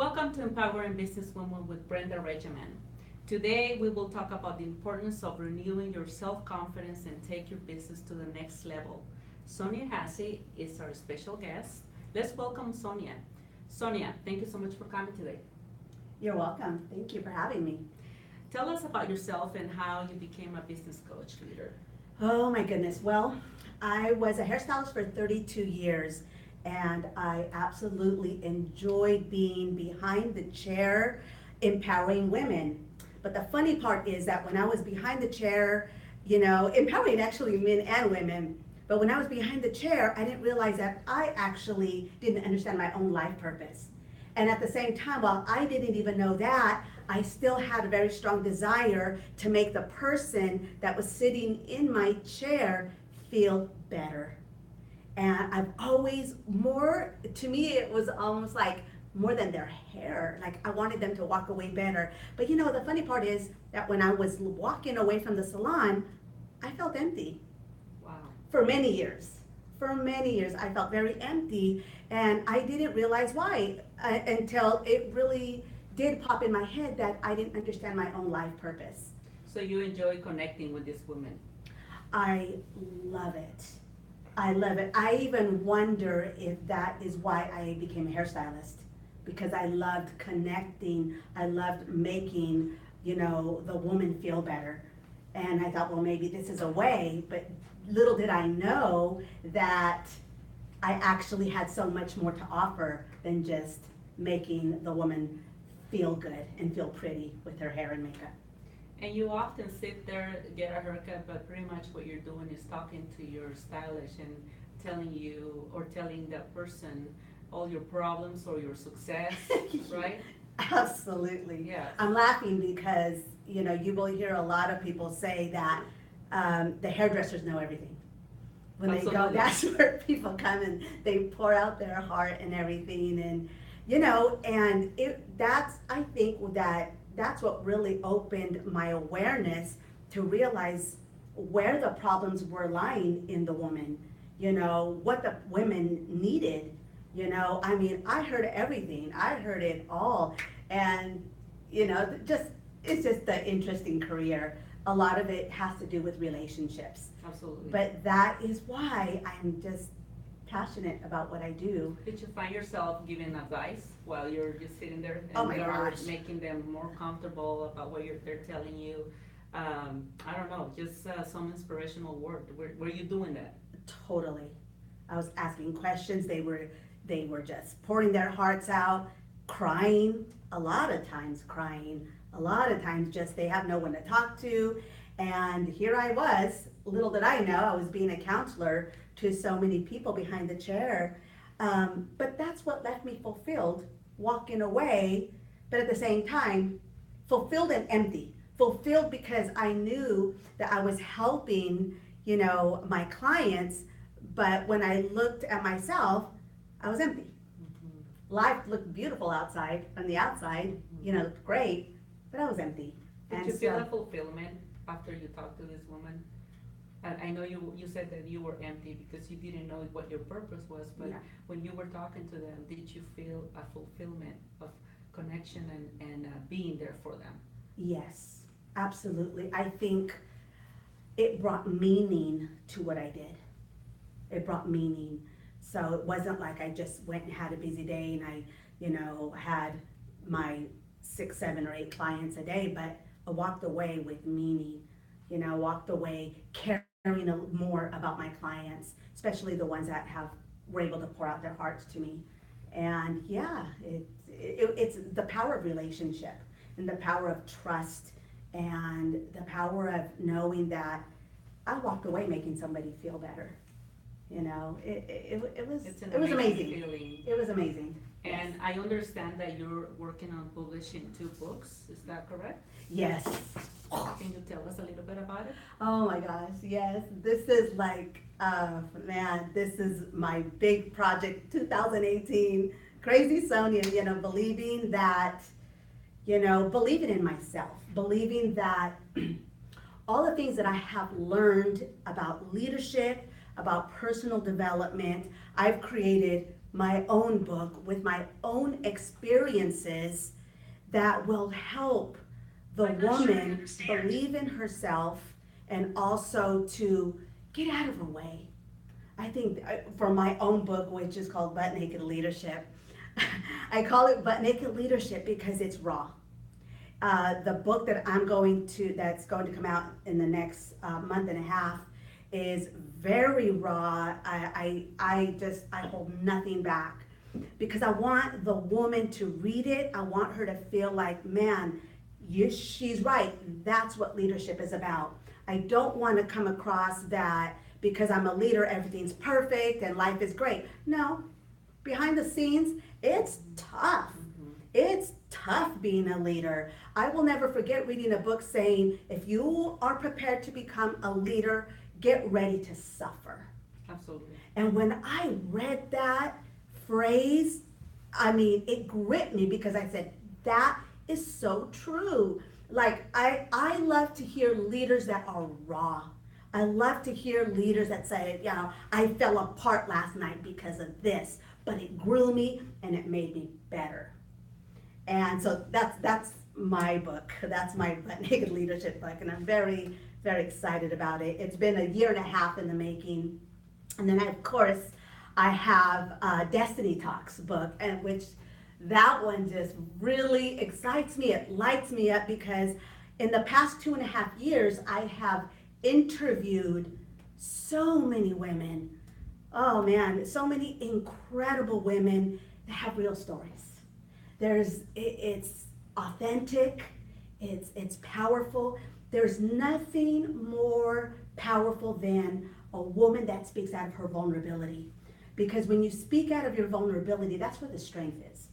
Welcome to Empowering Businesswomen with Brenda Regimen. Today we will talk about the importance of renewing your self-confidence and take your business to the next level. Sonia Hasse is our special guest. Let's welcome Sonia. Sonia, thank you so much for coming today. You're welcome. Thank you for having me. Tell us about yourself and how you became a business coach leader. Oh my goodness. Well, I was a hairstylist for 32 years and I absolutely enjoyed being behind the chair empowering women. But the funny part is that when I was behind the chair, empowering actually men and women, but when I was behind the chair, I didn't realize that I actually didn't understand my own life purpose. And at the same time, while I didn't even know that, I still had a very strong desire to make the person that was sitting in my chair feel better. And I've always to me, it was almost like more than their hair. Like I wanted them to walk away better. But the funny part is that when I was walking away from the salon, I felt empty. Wow. For many years. For many years, I felt very empty, and I didn't realize why until it really did pop in my head that I didn't understand my own life purpose. So you enjoy connecting with these women. I love it. I love it. I even wonder if that is why I became a hairstylist, because I loved connecting. I loved making, the woman feel better. And I thought, well, maybe this is a way, but little did I know that I actually had so much more to offer than just making the woman feel good and feel pretty with her hair and makeup. And you often sit there, get a haircut, but pretty much what you're doing is talking to your stylist and telling that person all your problems or your success, right? Absolutely. Yeah. I'm laughing because, you will hear a lot of people say that the hairdressers know everything. When they go, Absolutely. that's where people come and they pour out their heart and everything. And, I think that's what really opened my awareness to realize where the problems were lying in the woman, what the women needed. I heard everything. I heard it all. And, it's just an interesting career. A lot of it has to do with relationships. Absolutely. But that is why I'm just passionate about what I do. Did you find yourself giving advice while you're just sitting there and Oh my you're gosh. making them more comfortable about what they're telling you? I don't know, just some inspirational word. Were you doing that? Totally. I was asking questions. They were just pouring their hearts out, crying, a lot of times crying, a lot of times just they have no one to talk to. And here I was, little did I know, I was being a counselor to so many people behind the chair. But that's what left me fulfilled, walking away, but at the same time, fulfilled and empty. Fulfilled because I knew that I was helping, my clients, but when I looked at myself, I was empty. Life looked beautiful outside, on the outside, looked great, but I was empty. Did And you feel a so, fulfillment after you talked to this woman? I know you said that you were empty because you didn't know what your purpose was, but Yeah. when you were talking to them, did you feel a fulfillment of connection and being there for them? yes, absolutely. I think it brought meaning to what I did. It brought meaning. So it wasn't like I just went and had a busy day and I, had my 6, 7, or 8 clients a day, but I walked away with meaning, walked away caring more about my clients, especially the ones that were able to pour out their hearts to me. And yeah, it's the power of relationship and the power of trust and the power of knowing that I walked away making somebody feel better. It was It's an it was amazing. feeling. It was amazing. And I understand that you're working on publishing 2 books, is that correct? Yes. Can you tell us a little bit about it? Oh my gosh, yes. This is like, man, this is my big project, 2018. Crazy Sonia, believing that, believing in myself, believing that all the things that I have learned about leadership, about personal development, I've created my own book with my own experiences that will help the woman believe in herself and also to get out of her way. I think for my own book, which is called Butt Naked Leadership, I call it Butt Naked Leadership because it's raw. The book that's going to come out in the next month and a half is very raw. I hold nothing back because I want the woman to read it. I want her to feel like, man, she's right. That's what leadership is about. I don't want to come across that because I'm a leader, everything's perfect and life is great. No, behind the scenes, it's tough. It's tough being a leader. I will never forget reading a book saying, if you are prepared to become a leader, get ready to suffer. Absolutely. And when I read that phrase, it gripped me because I said, that is so true. Like, I love to hear leaders that are raw. I love to hear leaders that say, I fell apart last night because of this, but it grew me and it made me better. And so that's my book. That's my Butt Naked Leadership book, and I'm very, very excited about it. It's been a year and a half in the making. And then, of course, I have Destiny Talks book, and which that one just really excites me. It lights me up because in the past 2.5 years, I have interviewed so many women. Oh man, so many incredible women that have real stories. It's authentic, it's powerful. There's nothing more powerful than a woman that speaks out of her vulnerability. Because when you speak out of your vulnerability, that's where the strength is.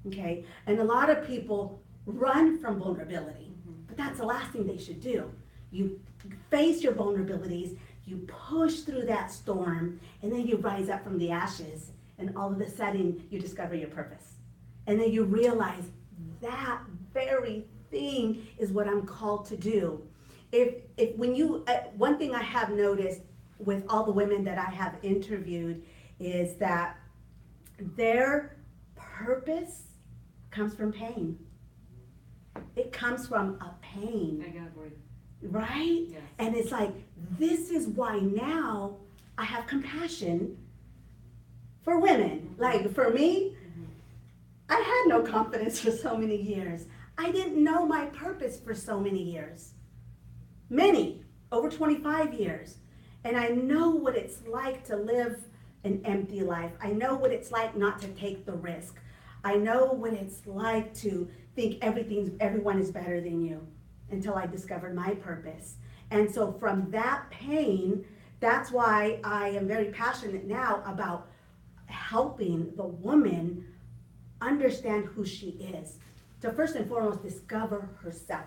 Okay? And a lot of people run from vulnerability, but that's the last thing they should do. You face your vulnerabilities, you push through that storm, and then you rise up from the ashes, and all of a sudden you discover your purpose. And then you realize that very thing is what I'm called to do. One thing I have noticed with all the women that I have interviewed is that their purpose comes from pain. It comes from a pain. I agree. Right? Yes. And it's like, this is why now I have compassion for women. Like for me, I had no confidence for so many years. I didn't know my purpose for so many years. Many, over 25 years. And I know what it's like to live an empty life. I know what it's like not to take the risk. I know what it's like to think everyone is better than you, until I discovered my purpose. And so from that pain, that's why I am very passionate now about helping the woman understand who she is. To first and foremost, discover herself.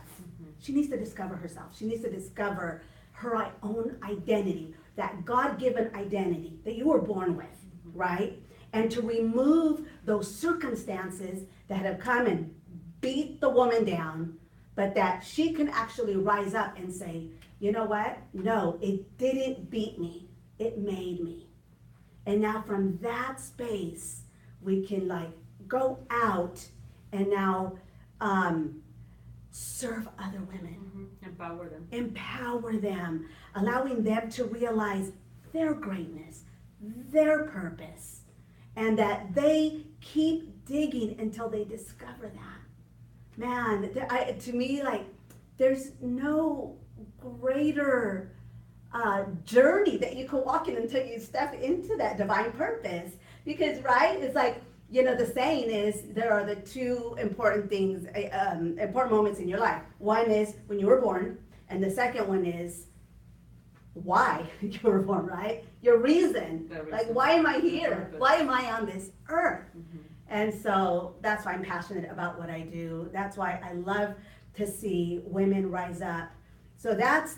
She needs to discover herself. She needs to discover her own identity, that God-given identity that you were born with, right? And to remove those circumstances that have come and beat the woman down, but that she can actually rise up and say, you know what? No, it didn't beat me. It made me. And now from that space, we can go out and now serve other women. Empower them. Empower them, allowing them to realize their greatness, their purpose, and that they keep digging until they discover that. Man, to me, there's no greater journey that you can walk in until you step into that divine purpose. Because, right, it's like, the saying is there are the two important things, important moments in your life. One is when you were born, and the second one is why you were born, right? Your reason. Like, why am I here? Why am I on this earth? And so that's why I'm passionate about what I do. That's why I love to see women rise up. So that's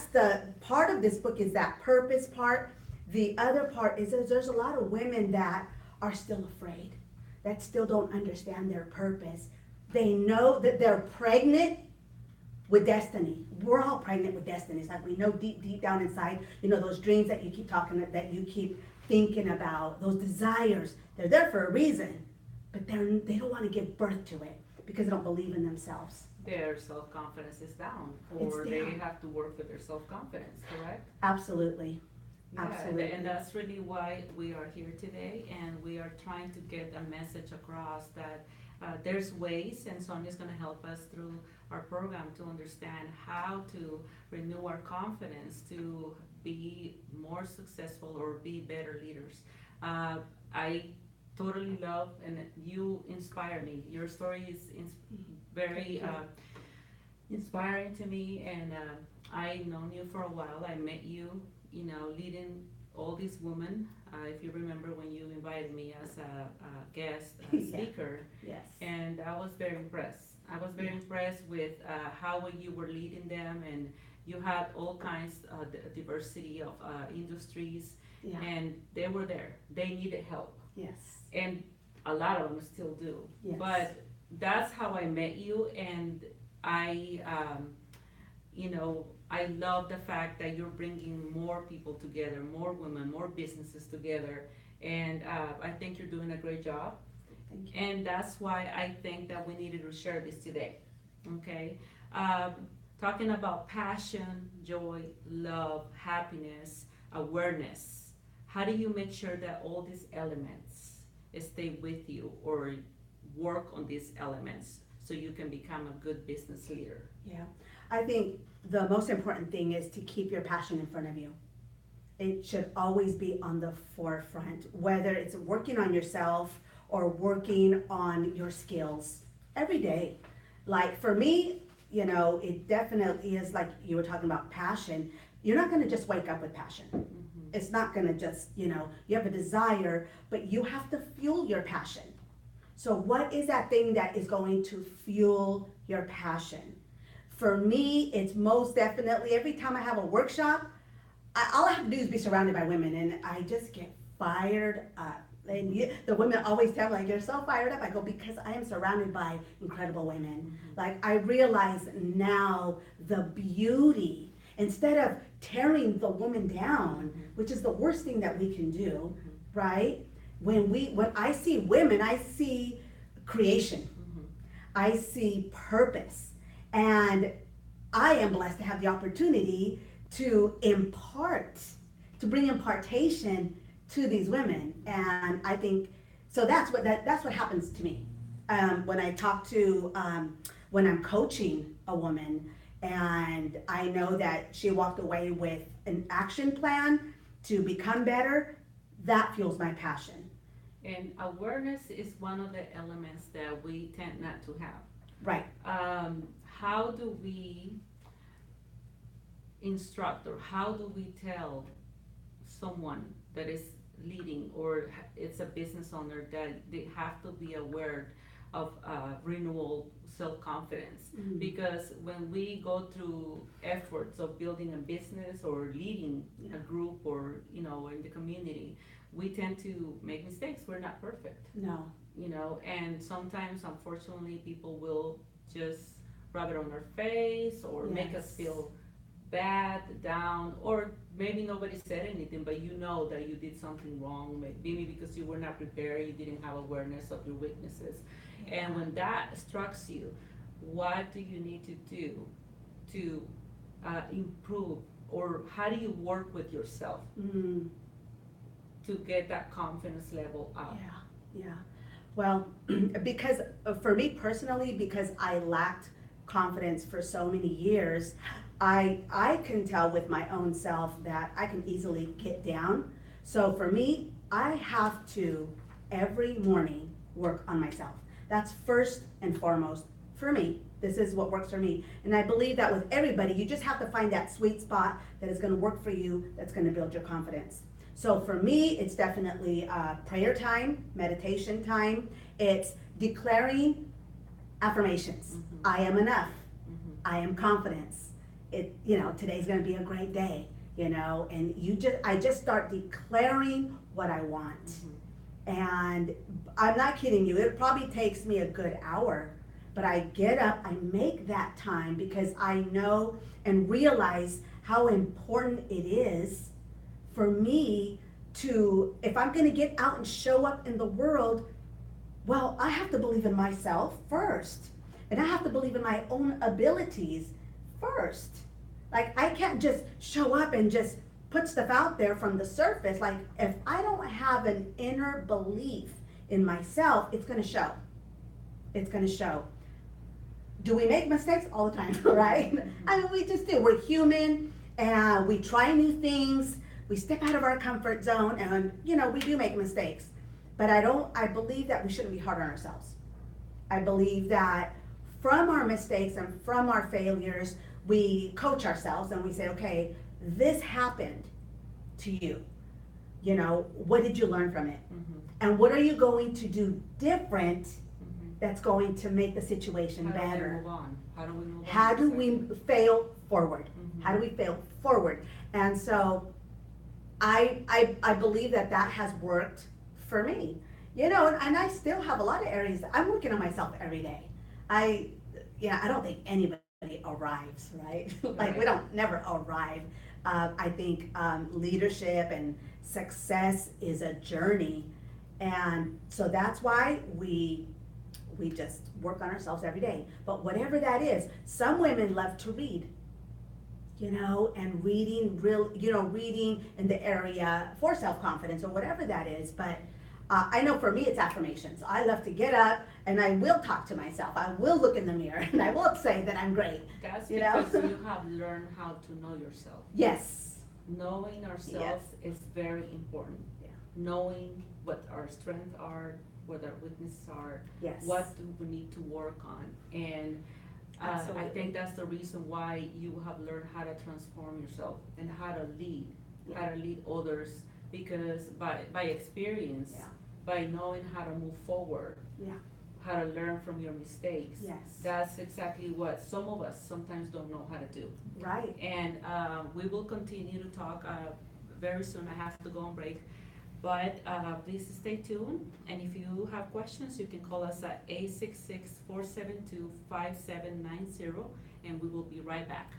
the part of this book, is that purpose part. The other part is there's a lot of women that are still afraid, that still don't understand their purpose. They know that they're pregnant with destiny. We're all pregnant with destiny. It's like we know deep down inside, those dreams that you keep talking, that you keep thinking about those desires. They're there for a reason, but they don't want to give birth to it because they don't believe in themselves. Their self-confidence is down, It's or they down. have to work with their self-confidence, correct? Absolutely. Yeah, Absolutely. and that's really why we are here today, and we are trying to get a message across that there's ways, and Sonia's gonna help us through our program to understand how to renew our confidence to be more successful or be better leaders. I totally love, and you inspire me. Your story is very inspiring to me, and I known you for a while. I met you, leading all these women. If you remember when you invited me as a guest Yeah. speaker, Yes. and I was very impressed. I was very impressed with how you were leading them, and you had all kinds of diversity of industries, Yeah. and they were there. They needed help, Yes. and a lot of them still do. Yes. But that's how I met you, and I, I love the fact that you're bringing more people together, more women, more businesses together, and I think you're doing a great job. Thank you. And that's why I think that we needed to share this today, okay? Um, Talking about passion, joy, love, happiness, awareness. How do you make sure that all these elements stay with you or work on these elements so you can become a good business leader? Yeah. I think the most important thing is to keep your passion in front of you. It should always be on the forefront, whether it's working on yourself or working on your skills every day. Like for me, it definitely is like you were talking about passion. You're not going to just wake up with passion. Mm-hmm. It's not going to just, you have a desire, but you have to fuel your passion. So what is that thing that is going to fuel your passion? For me, it's most definitely every time I have a workshop, all I have to do is be surrounded by women, and I just get fired up. And the women always tell me, like, you're so fired up. I go, because I am surrounded by incredible women. Like, I realize now the beauty, instead of tearing the woman down, which is the worst thing that we can do, right? When I see women, I see creation. I see purpose. And I am blessed to have the opportunity to bring impartation to these women. And I think, so that's what happens to me. When I talk to, when I'm coaching a woman and I know that she walked away with an action plan to become better, that fuels my passion. And awareness is one of the elements that we tend not to have. Right. How do we instruct, or how do we tell someone that is leading or it's a business owner that they have to be aware of renewal self-confidence? Mhm. Because when we go through efforts of building a business or leading Yeah. a group or in the community, we tend to make mistakes. We're not perfect, No. and sometimes unfortunately people will just rub it on our face or make us Yes. feel bad, down, or maybe nobody said anything, but you know that you did something wrong, maybe because you were not prepared, you didn't have awareness of your weaknesses. And when that strikes you, what do you need to do to improve, or how do you work with yourself Mm. to get that confidence level up? Yeah. Well, because for me personally, because I lacked confidence for so many years, I can tell with my own self that I can easily get down. So for me, I have to every morning work on myself. That's first and foremost for me. This is what works for me. And I believe that with everybody, you just have to find that sweet spot that is going to work for you, that's going to build your confidence. So for me, it's definitely prayer time, meditation time. It's declaring affirmations. Mhm. I am enough. Mhm. I am confidence. Today's going to be a great day, and I just start declaring what I want. Mhm. And I'm not kidding you, it probably takes me a good hour, but I get up, I make that time because I know and realize how important it is for me if I'm gonna get out and show up in the world, well, I have to believe in myself first. And I have to believe in my own abilities first. Like, I can't just show up and just put stuff out there from the surface. Like, if I don't have an inner belief in myself, it's gonna show. It's gonna show. Do we make mistakes? All the time, right? I mean, we just do. We're human, and we try new things. We step out of our comfort zone, and, we do make mistakes. But I believe that we shouldn't be hard on ourselves. I believe that from our mistakes and from our failures, we coach ourselves and we say, okay, this happened to you. What did you learn from it? Mhm. And what are you going to do different Mhm. that's going to make the situation How do we better? move on? How do we move on? How do we fail forward? Mhm. How do we fail forward? And so I believe that has worked for me. And I still have a lot of areas. I'm working on myself every day. I don't think anybody arrives, right? Like, we don't never arrive. I think leadership and success is a journey. And so that's why we just work on ourselves every day. But whatever that is, some women love to read, and reading in the area for self-confidence or whatever that is. But I know for me, it's affirmations. I love to get up and I will talk to myself. I will look in the mirror and I will say that I'm great. That's You know? because you have learned how to know yourself. Yes. Knowing ourselves is very important. Yeah. Knowing what our strengths are, what our weaknesses are, Yes. what do we need to work on. And I Absolutely. think that's the reason why you have learned how to transform yourself and how to lead, how to lead others, because by experience, Yeah. by knowing how to move forward, Yeah. how to learn from your mistakes. Yes. That's exactly what some of us sometimes don't know how to do. Right. And we will continue to talk very soon. I have to go on break. But please stay tuned. And if you have questions, you can call us at 866-472-5790, and we will be right back.